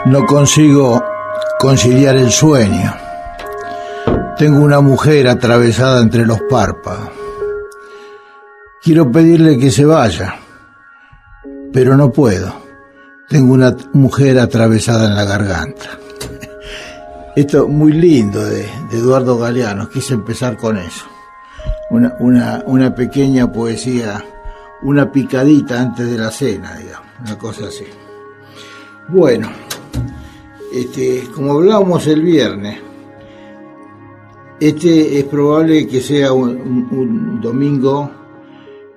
No consigo conciliar el sueño. Tengo una mujer atravesada entre los párpados. Quiero pedirle que se vaya, pero no puedo. Tengo una mujer atravesada en la garganta. Esto muy lindo de Eduardo Galeano. Quise empezar con eso. Una pequeña poesía, una picadita antes de la cena, digamos, una cosa así. Bueno, como hablábamos el viernes, es probable que sea un domingo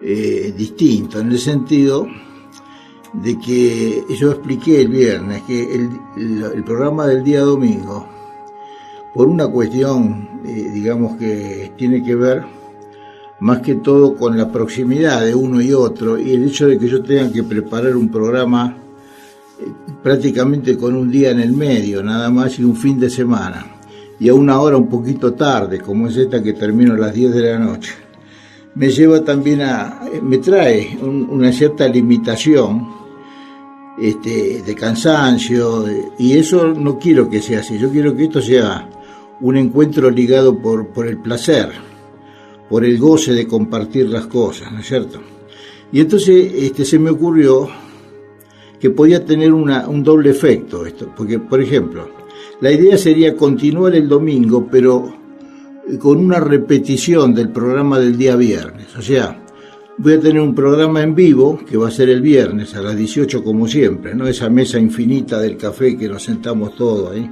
distinto, en el sentido de que yo expliqué el viernes que el programa del día domingo, por una cuestión, digamos, que tiene que ver más que todo con la proximidad de uno y otro, y el hecho de que yo tenga que preparar un programa prácticamente con un día en el medio, nada más, y un fin de semana, y a una hora un poquito tarde, como es esta que termino a las 10 de la noche, me lleva también me trae una cierta limitación de cansancio, y eso no quiero que sea así. Yo quiero que esto sea un encuentro ligado por el placer, por el goce de compartir las cosas, ¿no es cierto? Y entonces se me ocurrió que podía tener un doble efecto esto, porque, por ejemplo, la idea sería continuar el domingo, pero con una repetición del programa del día viernes. O sea, voy a tener un programa en vivo, que va a ser el viernes a las 18 como siempre, ¿no? Esa mesa infinita del café que nos sentamos todos ahí.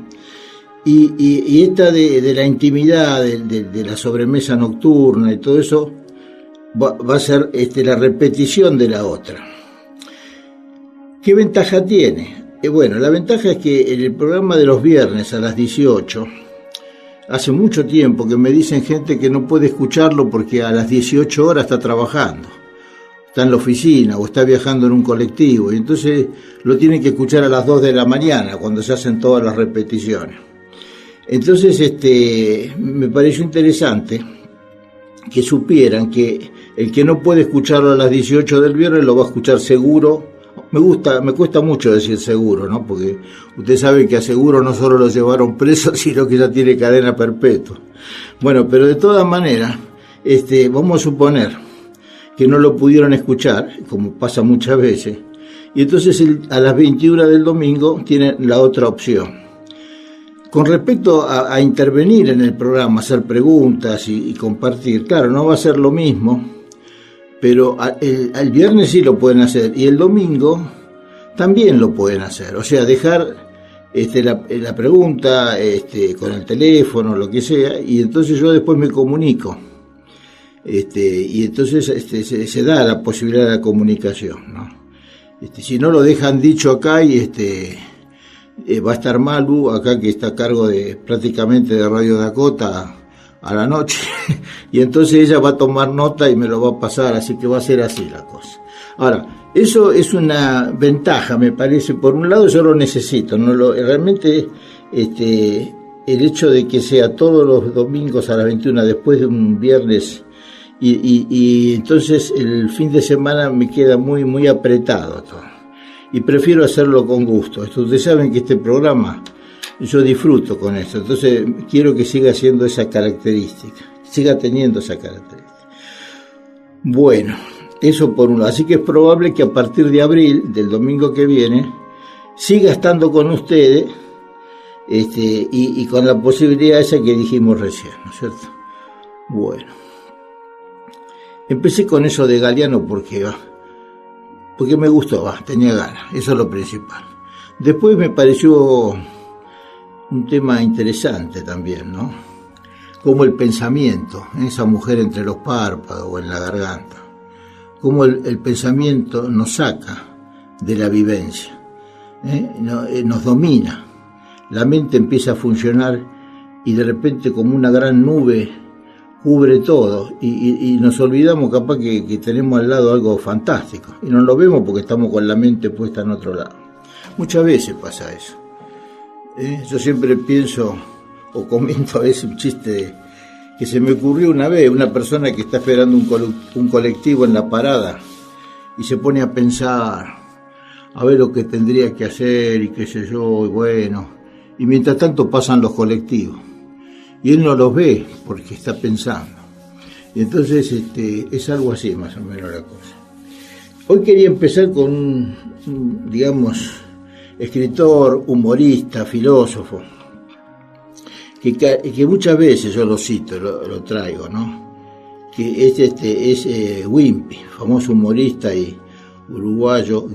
Y esta de la intimidad, de la sobremesa nocturna y todo eso, va a ser la repetición de la otra. ¿Qué ventaja tiene? Bueno, la ventaja es que en el programa de los viernes a las 18, hace mucho tiempo que me dicen gente que no puede escucharlo porque a las 18 horas está trabajando, está en la oficina o está viajando en un colectivo, y entonces lo tienen que escuchar a las 2 de la mañana cuando se hacen todas las repeticiones. Entonces me pareció interesante que supieran que el que no puede escucharlo a las 18 del viernes lo va a escuchar seguro. Me cuesta mucho decir seguro, ¿no? Porque usted sabe que a Seguro no solo lo llevaron preso, sino que ya tiene cadena perpetua. Bueno, pero de todas maneras, vamos a suponer que no lo pudieron escuchar, como pasa muchas veces, y entonces a las 21 del domingo tienen la otra opción. Con respecto a intervenir en el programa, hacer preguntas y compartir, claro, no va a ser lo mismo, pero el viernes sí lo pueden hacer, y el domingo también lo pueden hacer. O sea, dejar la pregunta con el teléfono, lo que sea, y entonces yo después me comunico. Y entonces se da la posibilidad de la comunicación, ¿no? Si no lo dejan dicho acá, y va a estar Malu acá, que está a cargo prácticamente de Radio Dakota a la noche, y entonces ella va a tomar nota y me lo va a pasar, así que va a ser así la cosa. Ahora, eso es una ventaja, me parece. Por un lado yo lo necesito, realmente el hecho de que sea todos los domingos a las 21 después de un viernes, y entonces el fin de semana me queda muy, muy apretado todo, y prefiero hacerlo con gusto. Ustedes saben que este programa yo disfruto con esto, entonces quiero que siga siendo esa característica, siga teniendo esa característica. Bueno, eso por un lado. Así que es probable que a partir de abril, del domingo que viene, siga estando con ustedes, y con la posibilidad esa que dijimos recién, ¿no es cierto? Bueno, empecé con eso de Galeano porque me gustó, tenía ganas, eso es lo principal. Después me pareció un tema interesante también, ¿no? Como el pensamiento, esa mujer entre los párpados o en la garganta, como el pensamiento nos saca de la vivencia, nos domina, la mente empieza a funcionar y de repente como una gran nube cubre todo, y nos olvidamos capaz que tenemos al lado algo fantástico, y no lo vemos porque estamos con la mente puesta en otro lado. Muchas veces pasa eso. Yo siempre pienso o comento a veces un chiste que se me ocurrió una vez, una persona que está esperando un colectivo en la parada y se pone a pensar, a ver lo que tendría que hacer y qué sé yo, y bueno, y mientras tanto pasan los colectivos, y él no los ve porque está pensando, y entonces es algo así más o menos la cosa. Hoy quería empezar con un digamos, escritor, humorista, filósofo, que muchas veces yo lo cito, lo traigo, ¿no? Que es Wimpy, famoso humorista y uruguayo,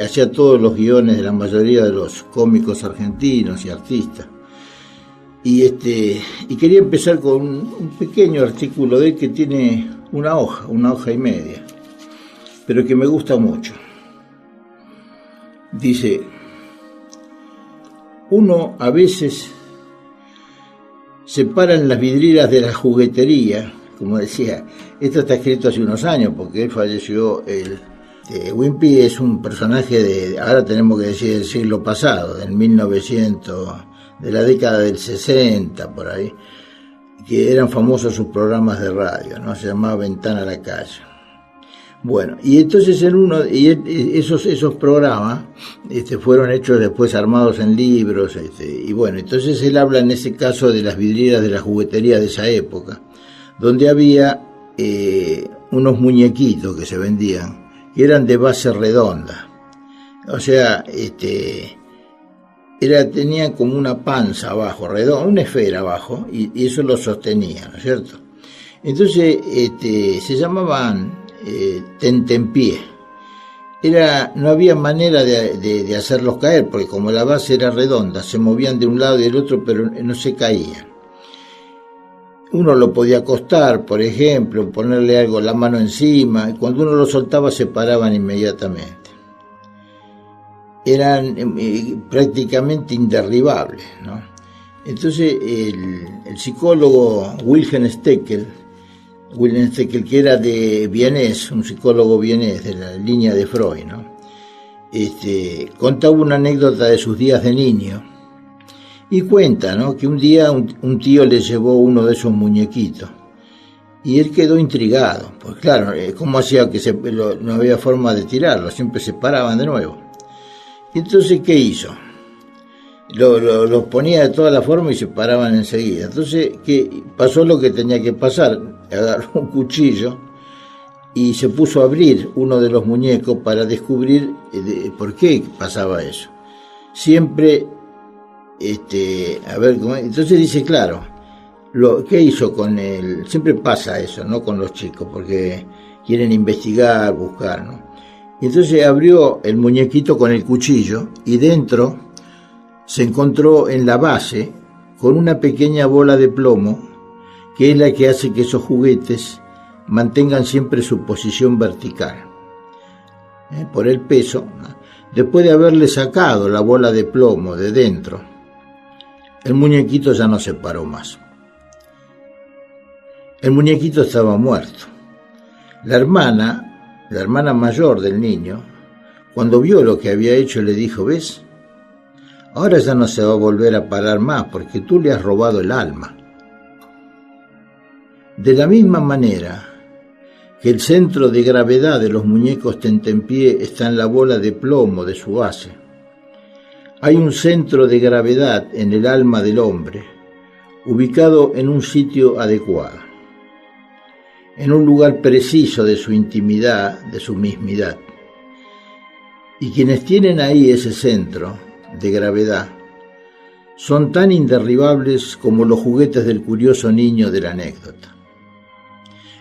hacía todos los guiones de la mayoría de los cómicos argentinos y artistas. Y quería empezar con un pequeño artículo de él que tiene una hoja y media, pero que me gusta mucho. Dice: uno a veces se para en las vidrieras de la juguetería, como decía, esto está escrito hace unos años porque él falleció. Wimpy es un personaje ahora tenemos que decir del siglo pasado, del 1900, de la década del 60 por ahí, que eran famosos sus programas de radio, ¿no? Se llamaba Ventana a la Calle. Bueno, y entonces esos programas fueron hechos después armados en libros, y bueno, entonces él habla en ese caso de las vidrieras de la juguetería de esa época, donde había unos muñequitos que se vendían, que eran de base redonda, o sea, tenían como una panza abajo, redonda, una esfera abajo, y eso lo sostenía, ¿no es cierto? Entonces, se llamaban tentempié. No había manera de hacerlos caer, porque como la base era redonda, se movían de un lado y del otro, pero no se caían. Uno lo podía acostar, por ejemplo, ponerle algo, la mano encima, y cuando uno lo soltaba se paraban inmediatamente. Eran prácticamente inderribables, ¿no? Entonces el psicólogo Wilhelm Steckel, que era de vienés, un psicólogo vienés de la línea de Freud, ¿no? Contaba una anécdota de sus días de niño y cuenta, ¿no?, que un día un tío le llevó uno de esos muñequitos y él quedó intrigado, pues claro, ¿cómo hacía que no había forma de tirarlo? Siempre se paraban de nuevo. Y entonces, ¿qué hizo? Los ponía de todas las formas y se paraban enseguida. Entonces, pasó lo que tenía que pasar. Agarró un cuchillo y se puso a abrir uno de los muñecos para descubrir por qué pasaba eso. Siempre, a ver, entonces dice, claro, ¿qué hizo con él? Siempre pasa eso, ¿no?, con los chicos, porque quieren investigar, buscar, ¿no? Y entonces abrió el muñequito con el cuchillo y dentro se encontró en la base con una pequeña bola de plomo, que es la que hace que esos juguetes mantengan siempre su posición vertical, por el peso. Después de haberle sacado la bola de plomo de dentro, el muñequito ya no se paró más. El muñequito estaba muerto. La hermana mayor del niño, cuando vio lo que había hecho, le dijo: ¿ves? Ahora ya no se va a volver a parar más porque tú le has robado el alma. De la misma manera que el centro de gravedad de los muñecos tentempié está en la bola de plomo de su base, hay un centro de gravedad en el alma del hombre, ubicado en un sitio adecuado, en un lugar preciso de su intimidad, de su mismidad. Y quienes tienen ahí ese centro de gravedad son tan inderribables como los juguetes del curioso niño de la anécdota.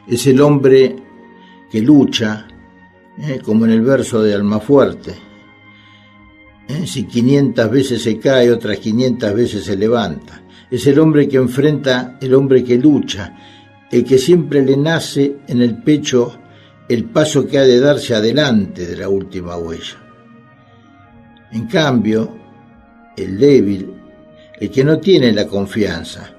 Es el hombre que lucha, como en el verso de Almafuerte, si 500 veces se cae, otras 500 veces se levanta. Es el hombre que enfrenta, el hombre que lucha, el que siempre le nace en el pecho el paso que ha de darse adelante de la última huella. En cambio, el débil, el que no tiene la confianza,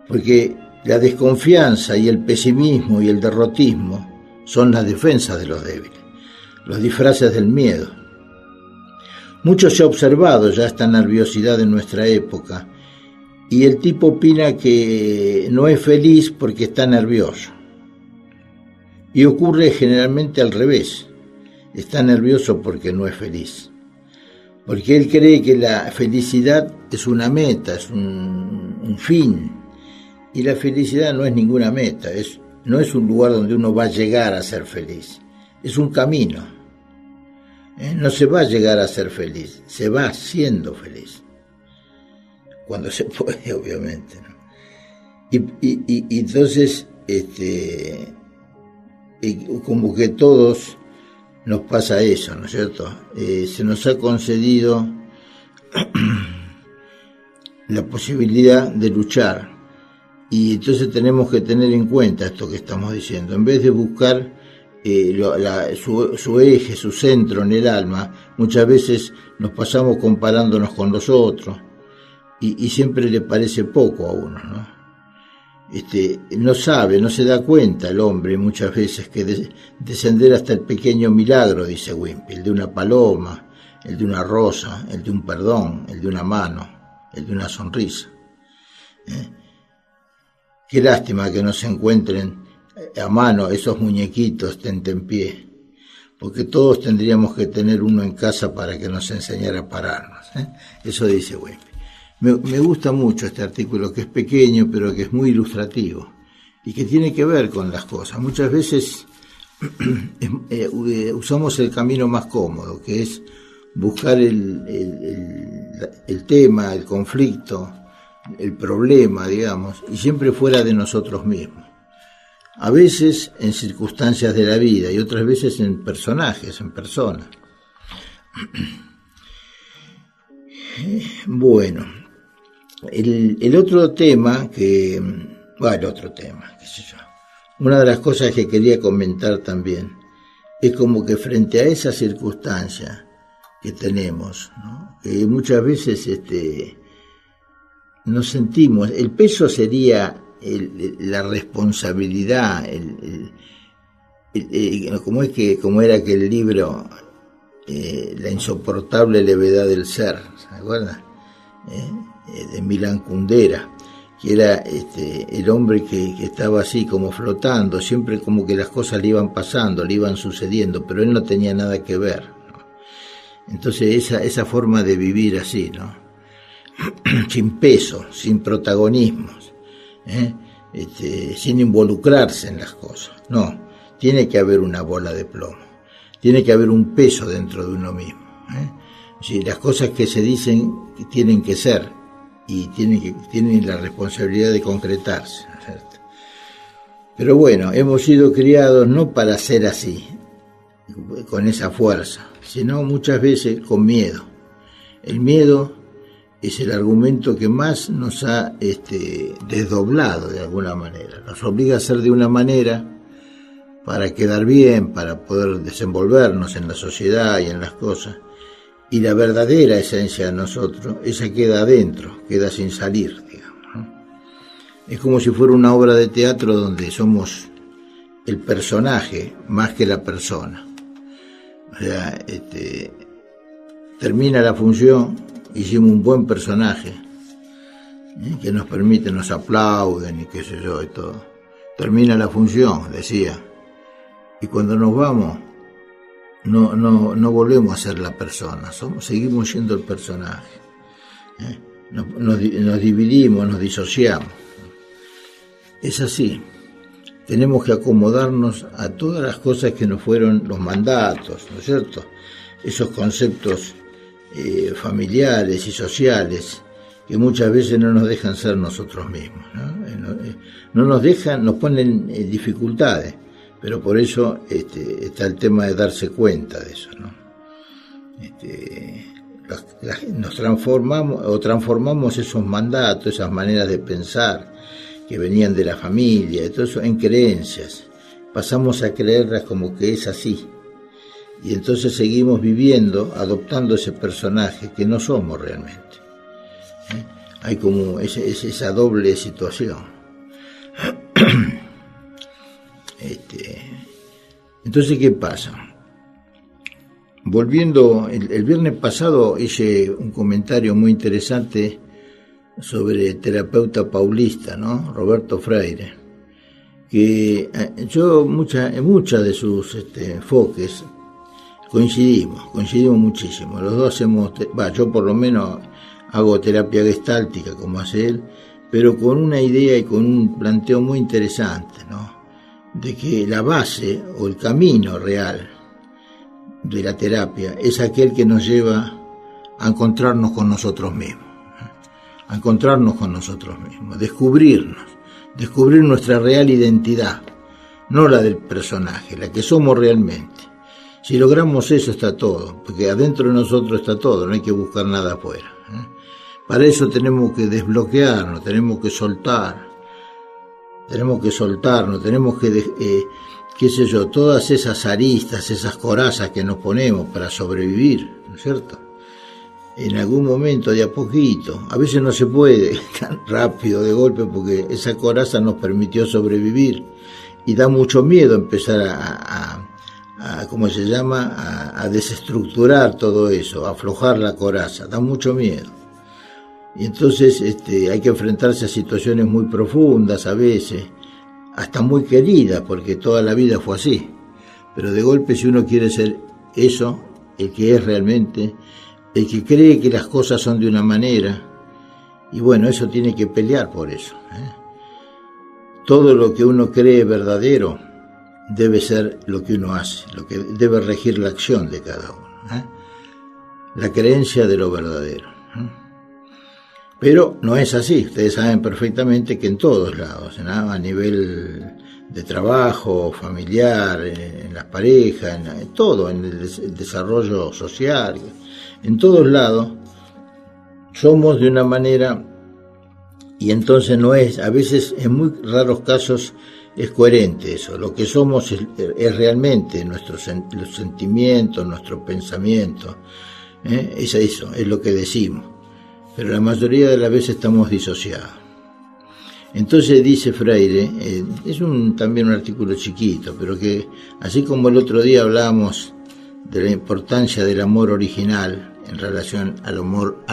porque la desconfianza y el pesimismo y el derrotismo son las defensas de los débiles, los disfraces del miedo. Mucho se ha observado ya esta nerviosidad en nuestra época, y el tipo opina que no es feliz porque está nervioso. Y ocurre generalmente al revés. está nervioso porque no es feliz. Porque él cree que la felicidad es una meta, es un fin. Y la felicidad no es ninguna meta, no es un lugar donde uno va a llegar a ser feliz. Es un camino. No se va a llegar a ser feliz, se va siendo feliz. Cuando se puede, obviamente, ¿no? Y entonces, como que todos nos pasa eso, ¿no es cierto? Se nos ha concedido la posibilidad de luchar, y entonces tenemos que tener en cuenta esto que estamos diciendo. En vez de buscar su eje, su centro en el alma, muchas veces nos pasamos comparándonos con los otros, y siempre le parece poco a uno, ¿no? No se da cuenta el hombre muchas veces que descender hasta el pequeño milagro, dice Wimpy, el de una paloma, el de una rosa, el de un perdón, el de una mano, el de una sonrisa. Qué lástima que no se encuentren a mano esos muñequitos tentempié, porque todos tendríamos que tener uno en casa para que nos enseñara a pararnos. Eso dice Wimpy. Me gusta mucho este artículo, que es pequeño, pero que es muy ilustrativo y que tiene que ver con las cosas. Muchas veces usamos el camino más cómodo, que es buscar el tema, el conflicto, el problema, digamos, y siempre fuera de nosotros mismos. A veces en circunstancias de la vida y otras veces en personajes, en personas. Bueno. El otro tema qué sé yo. Una de las cosas que quería comentar también es como que frente a esa circunstancia que tenemos, ¿no? Que muchas veces nos sentimos, el peso sería la responsabilidad, como era aquel libro, La insoportable levedad del ser, ¿se acuerdan? De Milan Kundera, que era el hombre que estaba así como flotando, siempre como que las cosas le iban pasando, le iban sucediendo, pero él no tenía nada que ver, ¿no? Entonces esa forma de vivir así, ¿no? Sin peso, sin protagonismos, sin involucrarse en las cosas. No, tiene que haber una bola de plomo, tiene que haber un peso dentro de uno mismo. Sí, las cosas que se dicen tienen que ser y tienen la responsabilidad de concretarse, ¿no es cierto? Pero bueno, hemos sido criados no para ser así, con esa fuerza, sino muchas veces con miedo. El miedo es el argumento que más nos ha desdoblado de alguna manera, nos obliga a ser de una manera para quedar bien, para poder desenvolvernos en la sociedad y en las cosas. Y la verdadera esencia de nosotros, esa queda adentro, queda sin salir, digamos, ¿no? Es como si fuera una obra de teatro donde somos el personaje más que la persona. O sea, termina la función, hicimos un buen personaje, que nos permite, nos aplauden y qué sé yo y todo. Termina la función, decía, y cuando nos vamos, no volvemos a ser la persona, seguimos siendo el personaje. Nos dividimos, nos disociamos. Es así. Tenemos que acomodarnos a todas las cosas que nos fueron los mandatos, ¿no es cierto? Esos conceptos familiares y sociales que muchas veces no nos dejan ser nosotros mismos, ¿no? No nos dejan, nos ponen dificultades. Pero por eso está el tema de darse cuenta de eso, ¿no? Nos transformamos esos mandatos, esas maneras de pensar que venían de la familia, todo eso en creencias. Pasamos a creerlas como que es así. Y entonces seguimos viviendo, adoptando ese personaje que no somos realmente. Hay como esa doble situación. Entonces, ¿qué pasa? Volviendo, el viernes pasado hice un comentario muy interesante sobre el terapeuta paulista, ¿no? Roberto Freire, que yo muchas de sus enfoques Coincidimos muchísimo. Los dos hacemos, yo por lo menos hago terapia gestáltica como hace él, pero con una idea y con un planteo muy interesante, ¿no? De que la base o el camino real de la terapia es aquel que nos lleva a encontrarnos con nosotros mismos, descubrir nuestra real identidad, no la del personaje, la que somos realmente. Si logramos eso está todo, porque adentro de nosotros está todo, no hay que buscar nada afuera. Para eso tenemos que desbloquearnos, tenemos que soltarnos, tenemos que, todas esas aristas, esas corazas que nos ponemos para sobrevivir, ¿no es cierto? En algún momento, de a poquito, a veces no se puede tan rápido de golpe porque esa coraza nos permitió sobrevivir y da mucho miedo empezar a desestructurar todo eso, a aflojar la coraza, da mucho miedo. Y entonces hay que enfrentarse a situaciones muy profundas a veces, hasta muy queridas, porque toda la vida fue así. Pero de golpe, si uno quiere ser eso, el que es realmente, el que cree que las cosas son de una manera, y bueno, eso tiene que pelear por eso. Todo lo que uno cree verdadero debe ser lo que uno hace, lo que debe regir la acción de cada uno. La creencia de lo verdadero. Pero no es así, ustedes saben perfectamente que en todos lados, ¿no? A nivel de trabajo, familiar, en las parejas, en todo, en el desarrollo social, en todos lados, somos de una manera y entonces no es, a veces en muy raros casos es coherente eso, lo que somos es realmente los sentimientos, nuestro pensamiento, es eso, es lo que decimos. Pero la mayoría de las veces estamos disociados. Entonces dice Freire, es también un artículo chiquito, pero que así como el otro día hablábamos de la importancia del amor original en relación al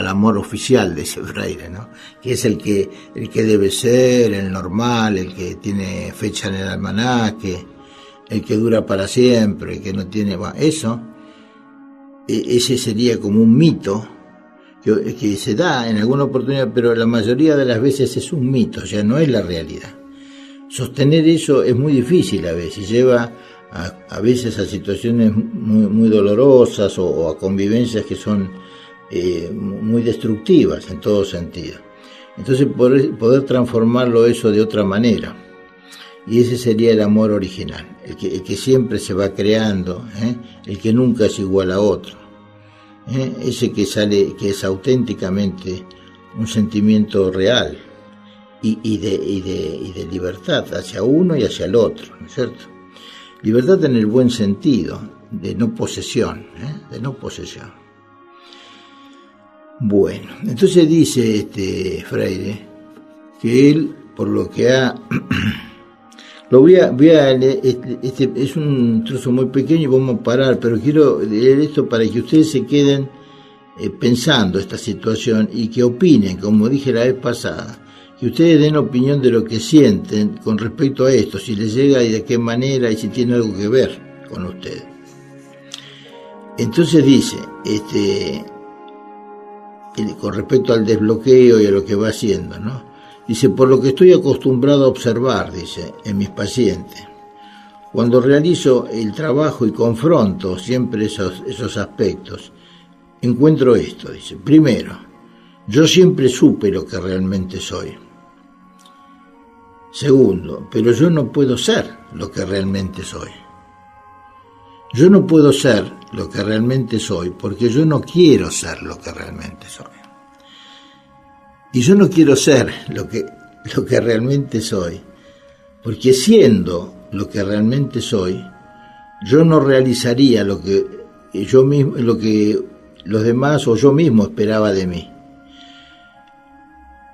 amor oficial, dice Freire, ¿no? Que es el que debe ser, el normal, el que tiene fecha en el almanaque, el que dura para siempre, el que no tiene... eso, ese sería como un mito que se da en alguna oportunidad, pero la mayoría de las veces es un mito, o sea, no es la realidad. Sostener eso es muy difícil a veces, lleva a veces a situaciones muy, muy dolorosas o a convivencias que son muy destructivas en todo sentido. Entonces poder transformarlo eso de otra manera, y ese sería el amor original, el que siempre se va creando, el que nunca es igual a otro. Ese que es auténticamente un sentimiento real y de libertad hacia uno y hacia el otro, ¿no es cierto? Libertad en el buen sentido, de no posesión, de no posesión. Bueno, entonces dice Freire que él, por lo que ha... Lo voy a leer, es un trozo muy pequeño y vamos a parar, pero quiero leer esto para que ustedes se queden pensando esta situación y que opinen, como dije la vez pasada, que ustedes den opinión de lo que sienten con respecto a esto, si les llega y de qué manera y si tiene algo que ver con ustedes. Entonces dice, con respecto al desbloqueo y a lo que va haciendo, ¿no? Dice, por lo que estoy acostumbrado a observar, dice, en mis pacientes, cuando realizo el trabajo y confronto siempre esos aspectos, encuentro esto, dice, primero, yo siempre supe lo que realmente soy. Segundo, pero yo no puedo ser lo que realmente soy. Yo no puedo ser lo que realmente soy porque yo no quiero ser lo que realmente soy. Y yo no quiero ser lo que realmente soy, porque siendo lo que realmente soy, yo no realizaría lo que los demás o yo mismo esperaba de mí.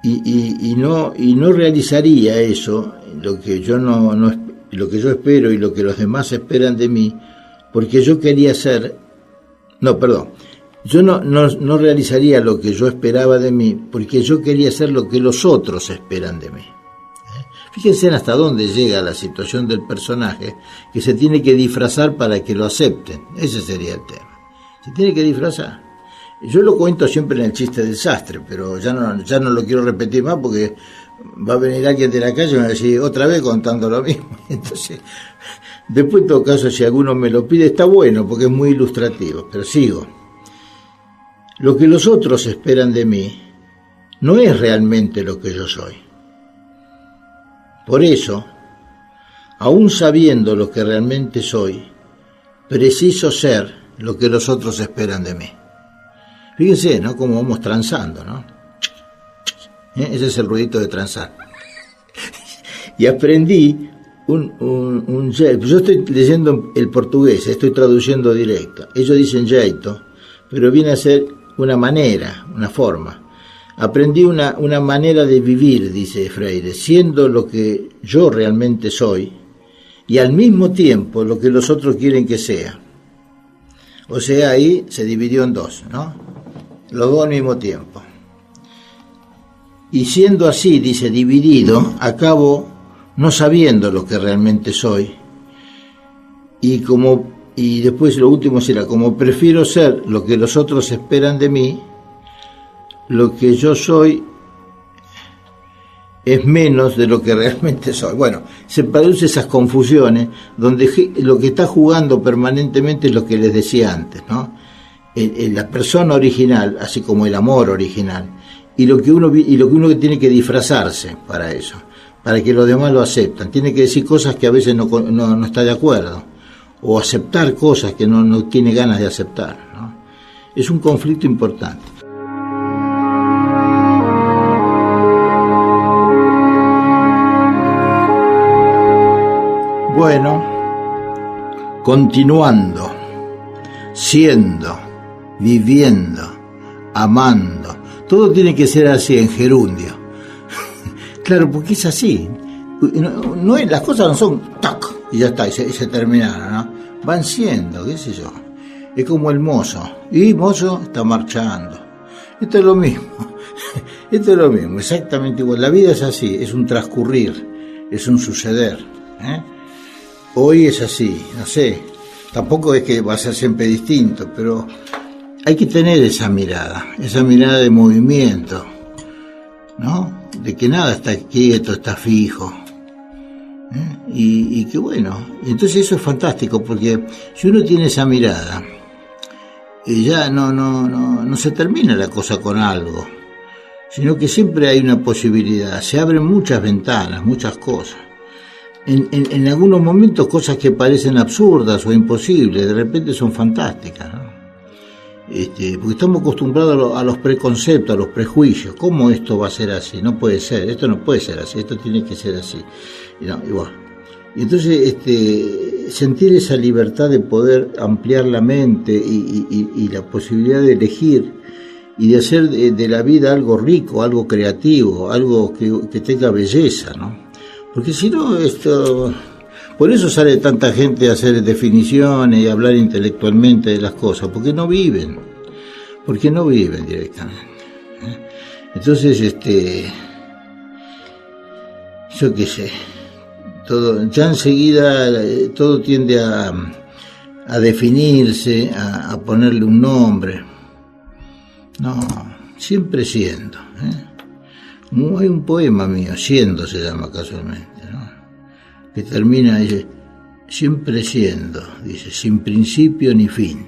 Y no realizaría eso, lo que yo espero y lo que los demás esperan de mí, porque yo quería ser, yo no realizaría lo que yo esperaba de mí, porque yo quería ser lo que los otros esperan de mí. Fíjense hasta dónde llega la situación del personaje, que se tiene que disfrazar para que lo acepten. Ese sería el tema. Se tiene que disfrazar. Yo lo cuento siempre en el chiste del sastre, pero ya no lo quiero repetir más porque va a venir alguien de la calle y me va a decir otra vez contando lo mismo. Entonces, después en todo caso, si alguno me lo pide, está bueno porque es muy ilustrativo, pero sigo. Lo que los otros esperan de mí no es realmente lo que yo soy. Por eso, aún sabiendo lo que realmente soy, preciso ser lo que los otros esperan de mí. Fíjense, ¿no? Cómo vamos transando, ¿no? Ese es el ruidito de transar. Y aprendí yo estoy leyendo el portugués, estoy traduciendo directo. Ellos dicen jeito, pero viene a ser una manera, una forma. Aprendí una manera de vivir, dice Freire, siendo lo que yo realmente soy y al mismo tiempo lo que los otros quieren que sea. O sea, ahí se dividió en dos, ¿no? Los dos al mismo tiempo. Y siendo así, dice, dividido, acabo no sabiendo lo que realmente soy. Y después lo último será, como prefiero ser lo que los otros esperan de mí, lo que yo soy es menos de lo que realmente soy. Bueno, se producen esas confusiones donde lo que está jugando permanentemente es lo que les decía antes, ¿no? La persona original, así como el amor original, y lo que uno tiene que disfrazarse para eso, para que los demás lo aceptan. Tiene que decir cosas que a veces no está de acuerdo, o aceptar cosas que no tiene ganas de aceptar, ¿no? Es un conflicto importante. Bueno, continuando, siendo, viviendo, amando, todo tiene que ser así en gerundio. Claro, porque es así. Las cosas no son tac y ya está, y se terminaron, ¿no? Van siendo, qué sé yo. Es como el mozo. Y mozo está marchando. Esto es lo mismo. Esto es lo mismo, exactamente igual. La vida es así, es un transcurrir, es un suceder, ¿eh? Hoy es así, no sé, tampoco es que va a ser siempre distinto, pero hay que tener esa mirada de movimiento, ¿no? De que nada está quieto, está fijo, ¿eh? Y que bueno, entonces eso es fantástico, porque si uno tiene esa mirada, ya no se termina la cosa con algo, sino que siempre hay una posibilidad, se abren muchas ventanas, muchas cosas. En algunos momentos cosas que parecen absurdas o imposibles, de repente son fantásticas, ¿no? Porque estamos acostumbrados a los preconceptos, a los prejuicios. ¿Cómo esto va a ser así? No puede ser, esto no puede ser así, esto tiene que ser así. Y entonces sentir esa libertad de poder ampliar la mente y la posibilidad de elegir y de hacer de la vida algo rico, algo creativo, algo que tenga belleza, ¿no? Porque si no, por eso sale tanta gente a hacer definiciones y hablar intelectualmente de las cosas, porque no viven directamente, ¿eh? Entonces, yo qué sé, todo, ya enseguida todo tiende a definirse, a ponerle un nombre. No, siempre siendo, ¿eh? Hay un poema mío, Siendo se llama casualmente, ¿no? Que termina, dice, siempre siendo, dice, sin principio ni fin.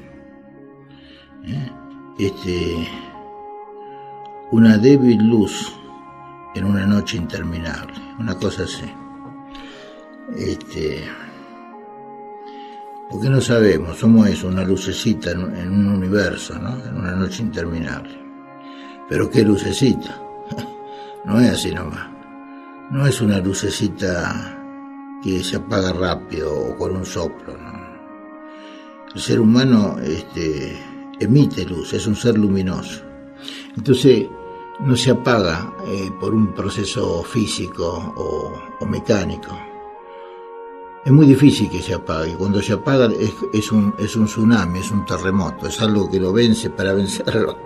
Una débil luz en una noche interminable, una cosa así. Porque no sabemos, somos eso, una lucecita en un universo, ¿no? En una noche interminable. Pero ¿qué lucecita? No es así nomás. No es una lucecita que se apaga rápido o con un soplo, ¿no? El ser humano emite luz, es un ser luminoso. Entonces no se apaga por un proceso físico o mecánico. Es muy difícil que se apague. Cuando se apaga es un tsunami, es un terremoto, es algo que lo vence para vencerlo.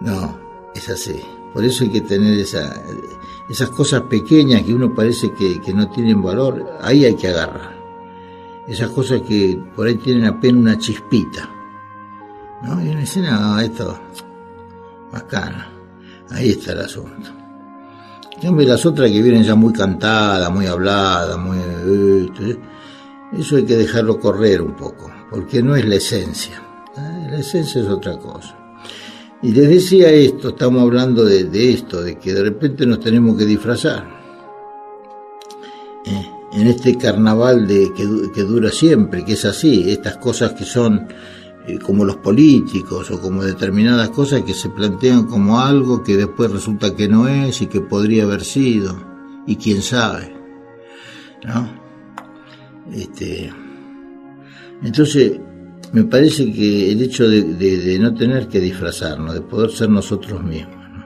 No, es así. Por eso hay que tener esas cosas pequeñas que uno parece que no tienen valor, ahí hay que agarrar. Esas cosas que por ahí tienen apenas una chispita, ¿no? Y uno dice, no, esto, bacana, ahí está el asunto. En cambio, las otras que vienen ya muy cantadas, muy habladas, eso hay que dejarlo correr un poco, porque no es la esencia. La esencia es otra cosa. Y les decía esto, estamos hablando de esto, de que de repente nos tenemos que disfrazar. En este carnaval que dura siempre, que es así, estas cosas que son como los políticos o como determinadas cosas que se plantean como algo que después resulta que no es y que podría haber sido, y quién sabe, ¿no? Entonces, me parece que el hecho de no tener que disfrazarnos, de poder ser nosotros mismos, ¿no?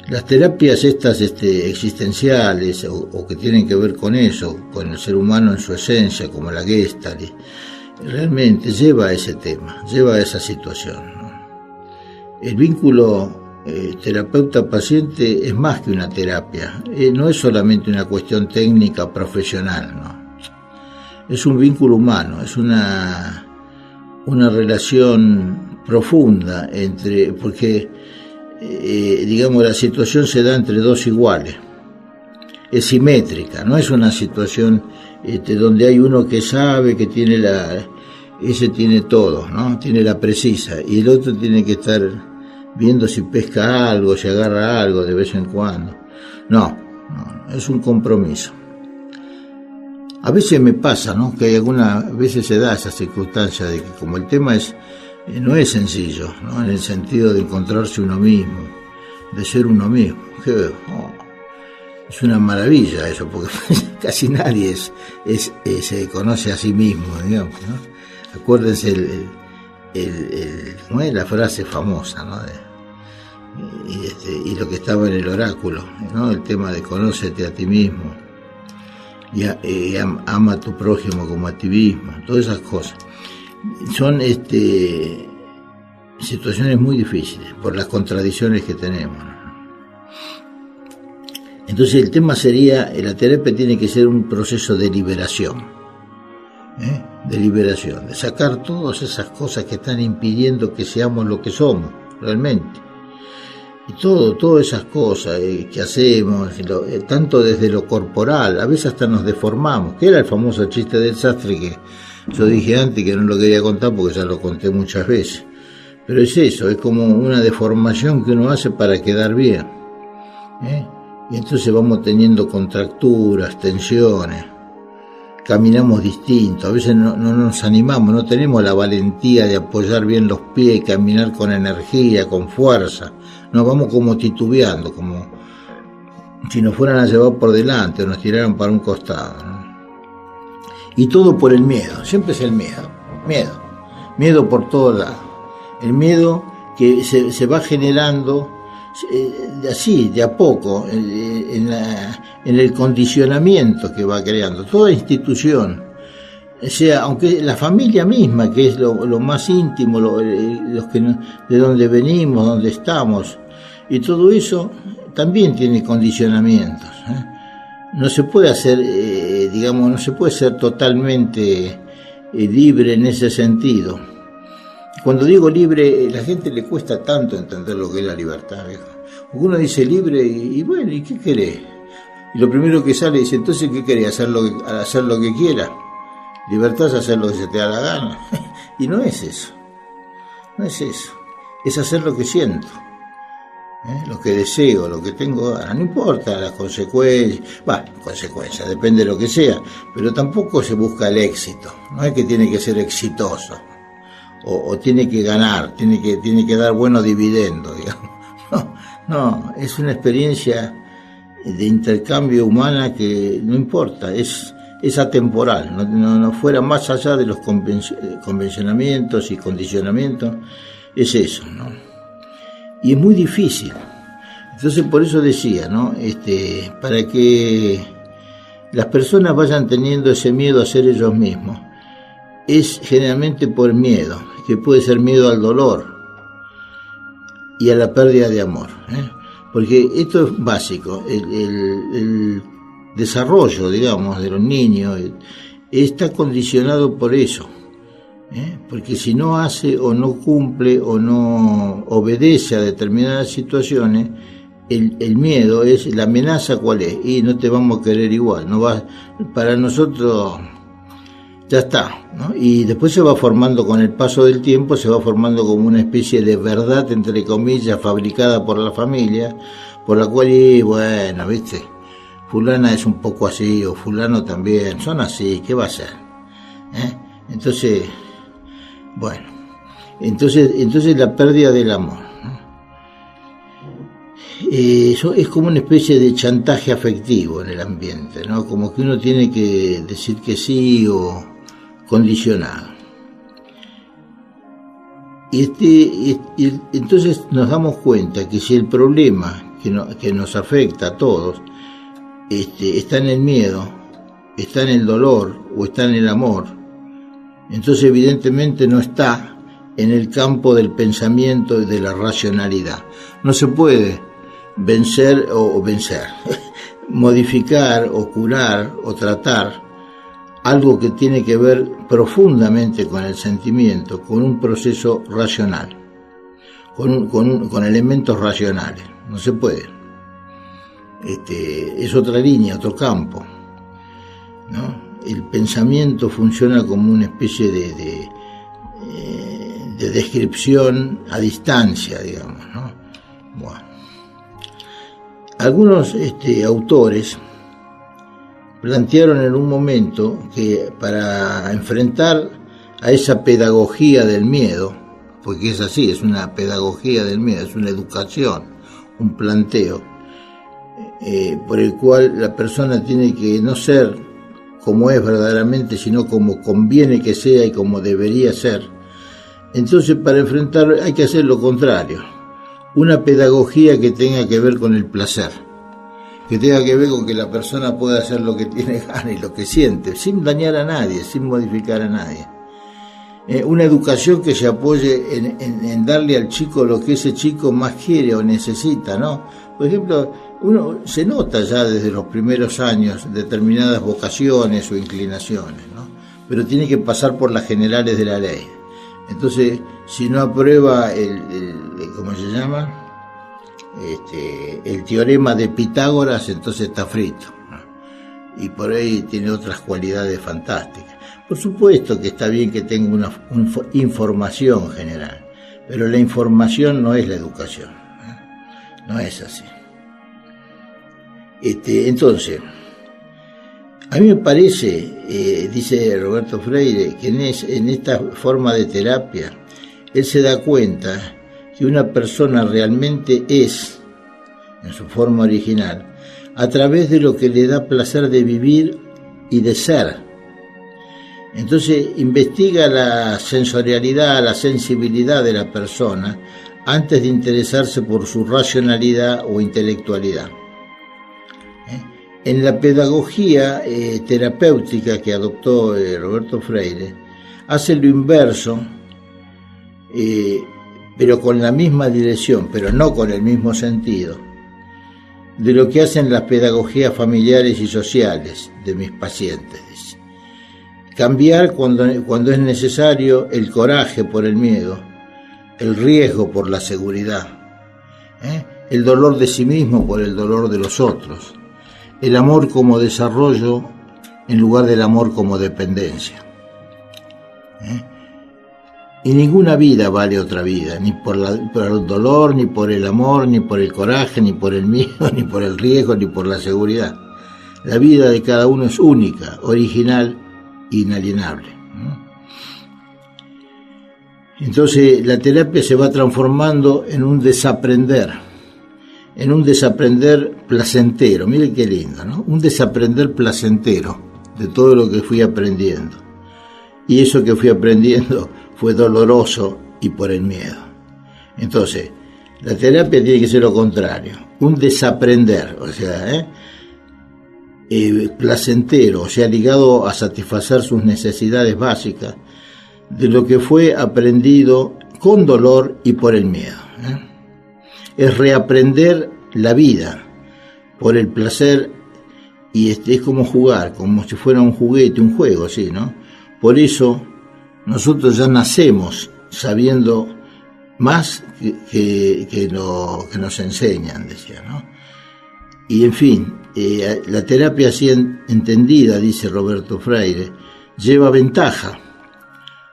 Las terapias estas existenciales o que tienen que ver con eso, con el ser humano en su esencia, como la Gestalt, realmente lleva a ese tema, lleva a esa situación, ¿no? El vínculo terapeuta-paciente es más que una terapia, no es solamente una cuestión técnica profesional, ¿no? Es un vínculo humano, es una relación profunda porque digamos la situación se da entre dos iguales, es simétrica, no es una situación donde hay uno que sabe que tiene ese tiene todo, ¿no? Tiene la precisa, y el otro tiene que estar viendo si pesca algo, si agarra algo de vez en cuando. No, es un compromiso. A veces me pasa, ¿no? Que algunas veces se da esa circunstancia de que como el tema no es sencillo, ¿no? En el sentido de encontrarse uno mismo, de ser uno mismo. Es una maravilla eso, porque casi nadie se conoce a sí mismo, digamos, ¿no? Acuérdense ¿cómo es la frase famosa, ¿no? Y lo que estaba en el oráculo, ¿no? El tema de conócete a ti mismo y ama a tu prójimo como a ti mismo. Todas esas cosas son situaciones muy difíciles por las contradicciones que tenemos, ¿no? Entonces el tema sería, la terapia tiene que ser un proceso de liberación, de sacar todas esas cosas que están impidiendo que seamos lo que somos realmente. Y todas esas cosas que hacemos, tanto desde lo corporal, a veces hasta nos deformamos, que era el famoso chiste del sastre que yo dije antes que no lo quería contar porque ya lo conté muchas veces. Pero es eso, es como una deformación que uno hace para quedar bien, y entonces vamos teniendo contracturas, tensiones, caminamos distinto, a veces no nos animamos, no tenemos la valentía de apoyar bien los pies y caminar con energía, con fuerza. Nos vamos como titubeando, como si nos fueran a llevar por delante o nos tiraran para un costado, ¿no? Y todo por el miedo, siempre es el miedo por todos lados. El miedo que se va generando así, de a poco, en el condicionamiento que va creando. Toda institución, o sea, aunque la familia misma, que es lo más íntimo, los que de donde venimos, donde estamos, y todo eso también tiene condicionamientos, No se puede hacer, no se puede ser totalmente libre en ese sentido. Cuando digo libre, a la gente le cuesta tanto entender lo que es la libertad, viejo. Porque uno dice libre y bueno, ¿y qué querés? Y lo primero que sale dice, entonces, ¿qué querés? ¿Hacer lo que quiera? Libertad es hacer lo que se te da la gana. Y no es eso. Es hacer lo que siento, lo que deseo, lo que tengo ganas. No importa las consecuencias, depende de lo que sea, pero tampoco se busca el éxito. No es que tiene que ser exitoso o tiene que ganar, tiene que dar buenos dividendos, digamos. No, es una experiencia de intercambio humana que no importa, es atemporal, no fuera más allá de los convencionamientos y condicionamientos, es eso, ¿no? Y es muy difícil. Entonces por eso decía, ¿no? Para que las personas vayan teniendo ese miedo a ser ellos mismos, es generalmente por miedo, que puede ser miedo al dolor y a la pérdida de amor, porque esto es básico, el desarrollo, digamos, de los niños está condicionado por eso, porque si no hace o no cumple o no obedece a determinadas situaciones, el miedo es, la amenaza ¿cuál es? Y no te vamos a querer igual, no vas, para nosotros ya está, ¿no? Y después se va formando con el paso del tiempo, se va formando como una especie de verdad, entre comillas, fabricada por la familia, por la cual, y bueno, viste, fulana es un poco así, o fulano también, son así, ¿qué va a ser? Entonces, bueno, entonces la pérdida del amor, ¿no? Eso es como una especie de chantaje afectivo en el ambiente, ¿no? Como que uno tiene que decir que sí o condicionado. Y entonces nos damos cuenta que si el problema que nos afecta a todos está en el miedo, está en el dolor o está en el amor, entonces evidentemente no está en el campo del pensamiento y de la racionalidad. No se puede vencer modificar o curar o tratar algo que tiene que ver profundamente con el sentimiento, con un proceso racional, con elementos racionales. No se puede. Es otra línea, otro campo, ¿no? El pensamiento funciona como una especie de descripción a distancia, digamos, ¿no? Bueno. Algunos autores plantearon en un momento que para enfrentar a esa pedagogía del miedo, porque es así, es una pedagogía del miedo, es una educación, un planteo, por el cual la persona tiene que no ser como es verdaderamente, sino como conviene que sea y como debería ser. Entonces, para enfrentarlo hay que hacer lo contrario, una pedagogía que tenga que ver con el placer, que tenga que ver con que la persona pueda hacer lo que tiene ganas y lo que siente, sin dañar a nadie, sin modificar a nadie. Una educación que se apoye en darle al chico lo que ese chico más quiere o necesita, ¿no? Por ejemplo, uno se nota ya desde los primeros años determinadas vocaciones o inclinaciones, ¿no? Pero tiene que pasar por las generales de la ley. Entonces, si no aprueba ¿cómo se llama? El teorema de Pitágoras, entonces está frito, ¿no? Y por ahí tiene otras cualidades fantásticas. Por supuesto que está bien que tenga una información general, pero la información no es la educación, ¿no? No es así. Entonces, a mí me parece, dice Roberto Freire, que en esta forma de terapia, él se da cuenta que una persona realmente es, en su forma original, a través de lo que le da placer de vivir y de ser. Entonces investiga la sensorialidad, la sensibilidad de la persona antes de interesarse por su racionalidad o intelectualidad. En la pedagogía terapéutica que adoptó Roberto Freire, hace lo inverso, pero con la misma dirección, pero no con el mismo sentido, de lo que hacen las pedagogías familiares y sociales de mis pacientes. Dice. Cambiar cuando es necesario el coraje por el miedo, el riesgo por la seguridad, el dolor de sí mismo por el dolor de los otros, el amor como desarrollo en lugar del amor como dependencia. Y ninguna vida vale otra vida, ni por el dolor, ni por el amor, ni por el coraje, ni por el miedo, ni por el riesgo, ni por la seguridad. La vida de cada uno es única, original e inalienable. Entonces la terapia se va transformando en un desaprender placentero. Miren qué lindo, ¿no? Un desaprender placentero de todo lo que fui aprendiendo. Y eso que fui aprendiendo fue doloroso y por el miedo. Entonces, la terapia tiene que ser lo contrario, un desaprender, o sea, placentero, o sea, ligado a satisfacer sus necesidades básicas de lo que fue aprendido con dolor y por el miedo. Es reaprender la vida por el placer, y es como jugar, como si fuera un juguete, un juego, ¿sí, no? Por eso nosotros ya nacemos sabiendo más que lo que nos enseñan, decía, ¿no? Y en fin, la terapia así entendida, dice Roberto Freire, lleva ventaja,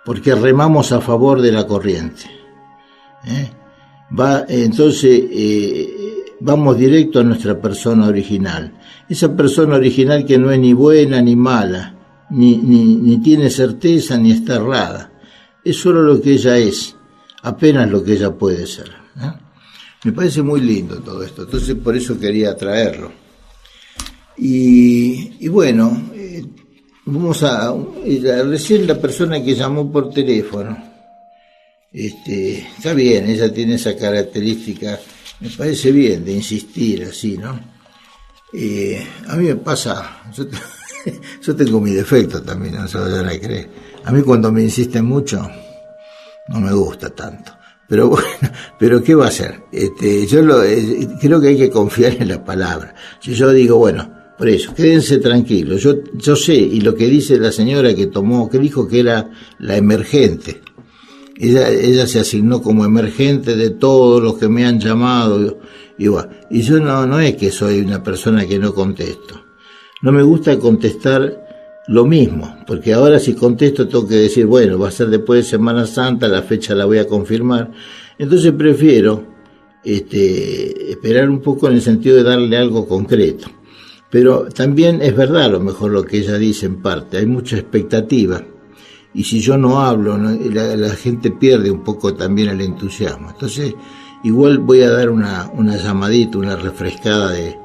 porque remamos a favor de la corriente. Entonces vamos directo a nuestra persona original. Esa persona original que no es ni buena ni mala, ni tiene certeza ni está errada. Es solo lo que ella es, apenas lo que ella puede ser. Me parece muy lindo todo esto, entonces por eso quería traerlo. Y bueno, vamos recién la persona que llamó por teléfono, está bien, ella tiene esa característica, me parece bien de insistir así, ¿no? A mí me pasa, yo tengo mi defecto también, no se vayan a creer. A mí cuando me insisten mucho, no me gusta tanto. Pero bueno, pero ¿qué va a hacer? Yo creo que hay que confiar en la palabra. Si yo digo, bueno, por eso, quédense tranquilos. Yo sé, y lo que dice la señora que dijo que era la emergente. Ella se asignó como emergente de todos los que me han llamado. Y yo no es que soy una persona que no contesto. No me gusta contestar lo mismo, porque ahora si contesto tengo que decir, bueno, va a ser después de Semana Santa, la fecha la voy a confirmar. Entonces prefiero esperar un poco en el sentido de darle algo concreto. Pero también es verdad a lo mejor lo que ella dice en parte, hay mucha expectativa. Y si yo no hablo, la gente pierde un poco también el entusiasmo. Entonces, igual voy a dar una llamadita, una refrescada de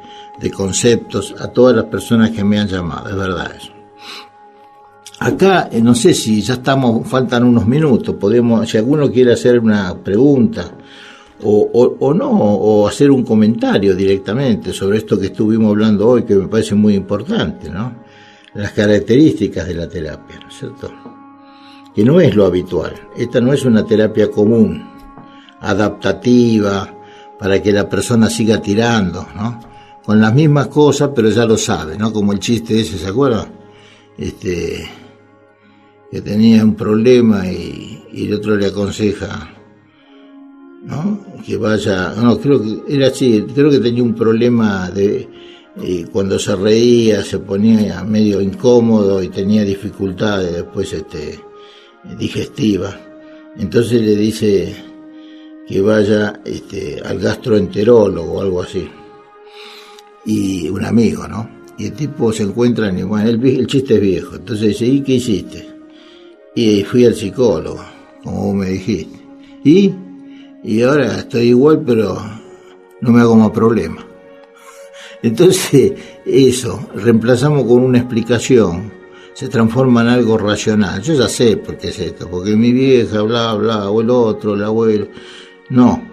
conceptos a todas las personas que me han llamado, es verdad eso. Acá, no sé si ya faltan unos minutos, si alguno quiere hacer una pregunta o no, o hacer un comentario directamente sobre esto que estuvimos hablando hoy, que me parece muy importante, ¿no? Las características de la terapia, ¿no es cierto? Que no es lo habitual, esta no es una terapia común, adaptativa, para que la persona siga tirando, ¿no? Con las mismas cosas, pero ya lo sabe, ¿no? Como el chiste ese, ¿se acuerdan? Que tenía un problema y el otro le aconseja, ¿no? Que vaya, no, creo que era así, creo que tenía un problema cuando se reía se ponía medio incómodo y tenía dificultades después digestivas. Entonces le dice que vaya al gastroenterólogo o algo así. Y un amigo, ¿no? Y el tipo se encuentra, bueno, el chiste es viejo. Entonces dice, ¿y qué hiciste? Y fui al psicólogo, como vos me dijiste. Y ahora estoy igual, pero no me hago más problema. Entonces, eso, reemplazamos con una explicación, se transforma en algo racional. Yo ya sé por qué es esto, porque mi vieja, bla, bla, o el otro, el abuelo. No,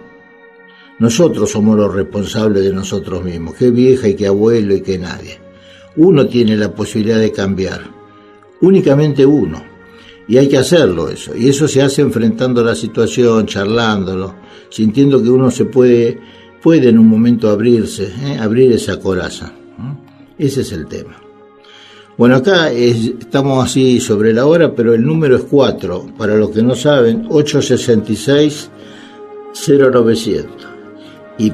nosotros somos los responsables de nosotros mismos, que vieja y que abuelo y que nadie. Uno tiene la posibilidad de cambiar, únicamente uno. Y hay que hacerlo eso, y eso se hace enfrentando la situación, charlándolo, sintiendo que uno se puede en un momento abrirse, abrir esa coraza. Ese es el tema. Bueno, acá estamos así sobre la hora, pero el número es 4, para los que no saben, 866-0900. Y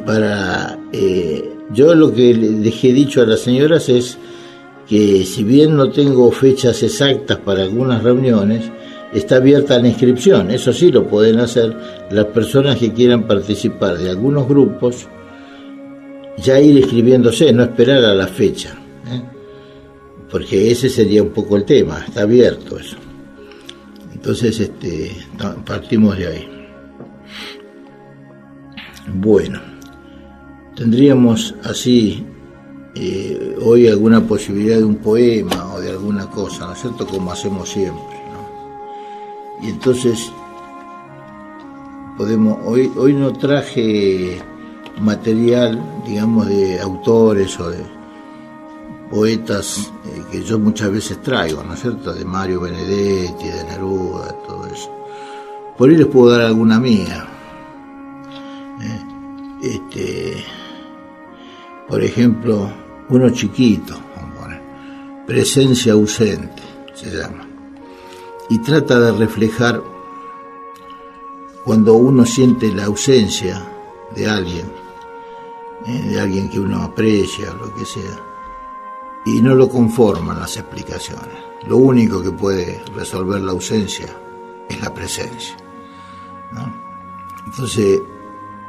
yo lo que le dejé dicho a las señoras es que si bien no tengo fechas exactas para algunas reuniones, está abierta la inscripción. Eso sí lo pueden hacer las personas que quieran participar de algunos grupos, ya ir inscribiéndose, no esperar a la fecha, porque ese sería un poco el tema, está abierto eso. Entonces partimos de ahí. Bueno, tendríamos así hoy alguna posibilidad de un poema o de alguna cosa, ¿no es cierto?, como hacemos siempre, ¿no? Y entonces hoy no traje material, digamos, de autores o de poetas que yo muchas veces traigo, ¿no es cierto?, de Mario Benedetti, de Neruda, todo eso. Por ahí les puedo dar alguna mía. Por ejemplo, uno chiquito, vamos a poner, presencia ausente, se llama, y trata de reflejar cuando uno siente la ausencia de alguien que uno aprecia, lo que sea, y no lo conforman las explicaciones. Lo único que puede resolver la ausencia es la presencia, ¿no? Entonces,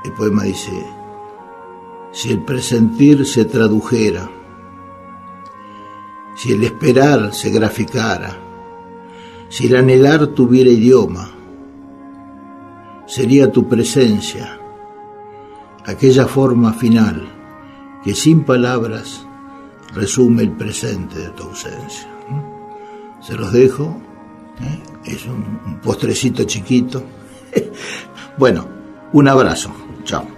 el poema dice: si el presentir se tradujera, si el esperar se graficara, si el anhelar tuviera idioma, sería tu presencia aquella forma final que sin palabras resume el presente de tu ausencia. Se los dejo, es un postrecito chiquito. Bueno, un abrazo, chao.